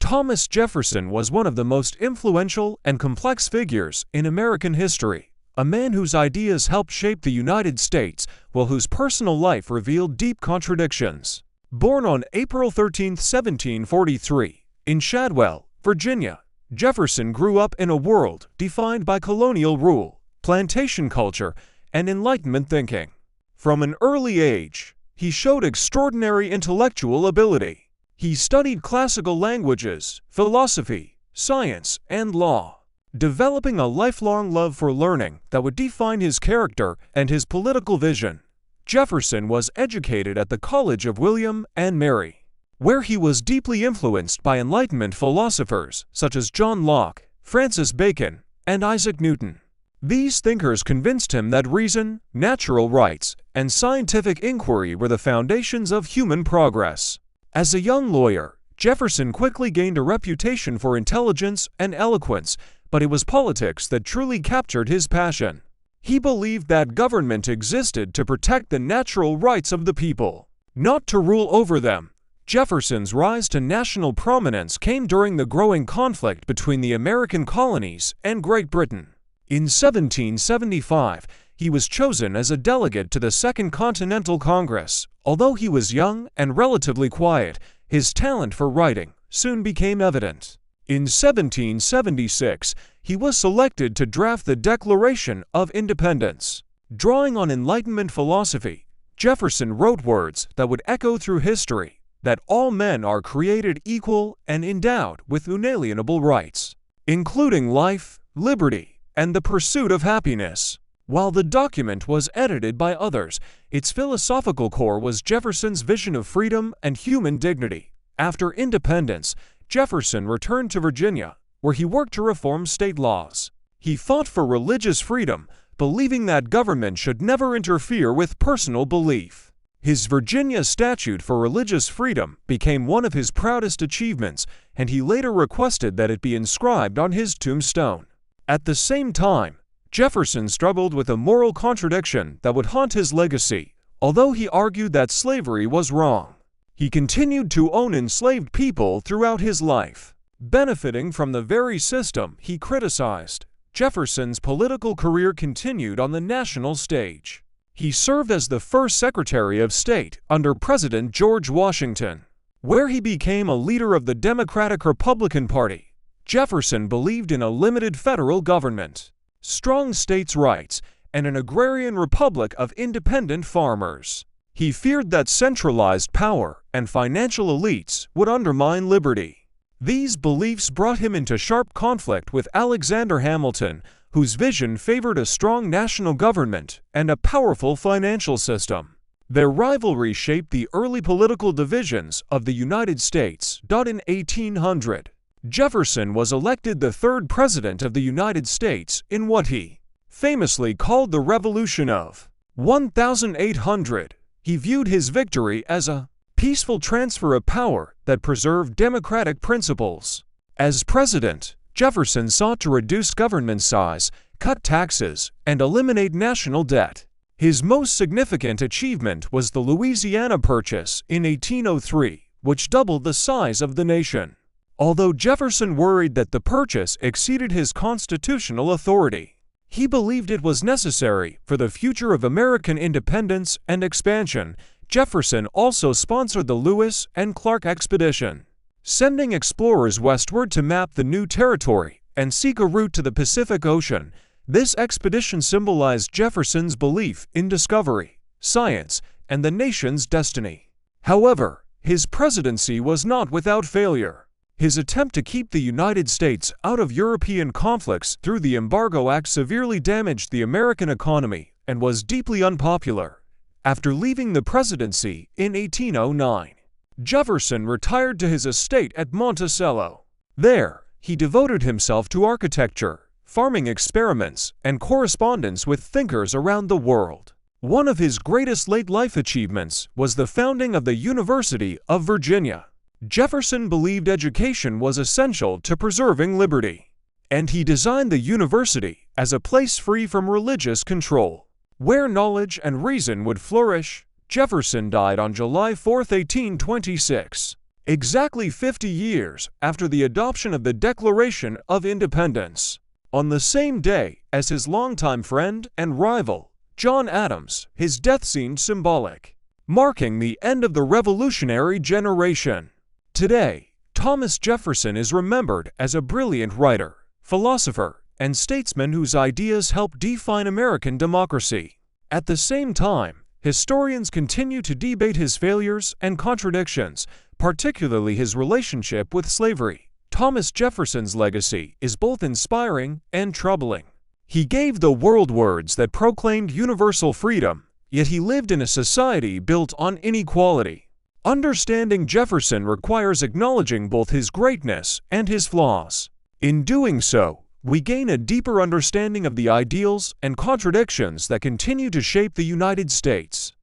Thomas Jefferson was one of the most influential and complex figures in American history, a man whose ideas helped shape the United States while whose personal life revealed deep contradictions. Born on April 13, 1743, in Shadwell, Virginia, Jefferson grew up in a world defined by colonial rule, plantation culture, and Enlightenment thinking. From an early age, he showed extraordinary intellectual ability. He studied classical languages, philosophy, science, and law, developing a lifelong love for learning that would define his character and his political vision. Jefferson was educated at the College of William and Mary, where he was deeply influenced by Enlightenment philosophers such as John Locke, Francis Bacon, and Isaac Newton. These thinkers convinced him that reason, natural rights, and scientific inquiry were the foundations of human progress. As a young lawyer, Jefferson quickly gained a reputation for intelligence and eloquence, but it was politics that truly captured his passion. He believed that government existed to protect the natural rights of the people, not to rule over them. Jefferson's rise to national prominence came during the growing conflict between the American colonies and Great Britain. In 1775, he was chosen as a delegate to the Second Continental Congress. Although he was young and relatively quiet, his talent for writing soon became evident. In 1776, he was selected to draft the Declaration of Independence. Drawing on Enlightenment philosophy, Jefferson wrote words that would echo through history, that all men are created equal and endowed with inalienable rights, including life, liberty, and the pursuit of happiness. While the document was edited by others, its philosophical core was Jefferson's vision of freedom and human dignity. After independence, Jefferson returned to Virginia, where he worked to reform state laws. He fought for religious freedom, believing that government should never interfere with personal belief. His Virginia Statute for Religious Freedom became one of his proudest achievements, and he later requested that it be inscribed on his tombstone. At the same time, Jefferson struggled with a moral contradiction that would haunt his legacy. Although he argued that slavery was wrong, he continued to own enslaved people throughout his life, benefiting from the very system he criticized. Jefferson's political career continued on the national stage. He served as the first Secretary of State under President George Washington, where he became a leader of the Democratic-Republican Party. Jefferson believed in a limited federal government, strong states' rights, and an agrarian republic of independent farmers. He feared that centralized power and financial elites would undermine liberty. These beliefs brought him into sharp conflict with Alexander Hamilton, whose vision favored a strong national government and a powerful financial system. Their rivalry shaped the early political divisions of the United States. In 1800, Jefferson was elected the third president of the United States in what he famously called the Revolution of 1800. He viewed his victory as a peaceful transfer of power that preserved democratic principles. As president, Jefferson sought to reduce government size, cut taxes, and eliminate national debt. His most significant achievement was the Louisiana Purchase in 1803, which doubled the size of the nation. Although Jefferson worried that the purchase exceeded his constitutional authority, he believed it was necessary for the future of American independence and expansion. Jefferson also sponsored the Lewis and Clark expedition, sending explorers westward to map the new territory and seek a route to the Pacific Ocean. This expedition symbolized Jefferson's belief in discovery, science, and the nation's destiny. However, his presidency was not without failure. His attempt to keep the United States out of European conflicts through the Embargo Act severely damaged the American economy and was deeply unpopular. After leaving the presidency in 1809, Jefferson retired to his estate at Monticello. There, he devoted himself to architecture, farming experiments, and correspondence with thinkers around the world. One of his greatest late-life achievements was the founding of the University of Virginia. Jefferson believed education was essential to preserving liberty, and he designed the university as a place free from religious control, where knowledge and reason would flourish. Jefferson died on July 4, 1826, exactly 50 years after the adoption of the Declaration of Independence. On the same day as his longtime friend and rival, John Adams, his death seemed symbolic, marking the end of the revolutionary generation. Today, Thomas Jefferson is remembered as a brilliant writer, philosopher, and statesman whose ideas helped define American democracy. At the same time, historians continue to debate his failures and contradictions, particularly his relationship with slavery. Thomas Jefferson's legacy is both inspiring and troubling. He gave the world words that proclaimed universal freedom, yet he lived in a society built on inequality. Understanding Jefferson requires acknowledging both his greatness and his flaws. In doing so, we gain a deeper understanding of the ideals and contradictions that continue to shape the United States.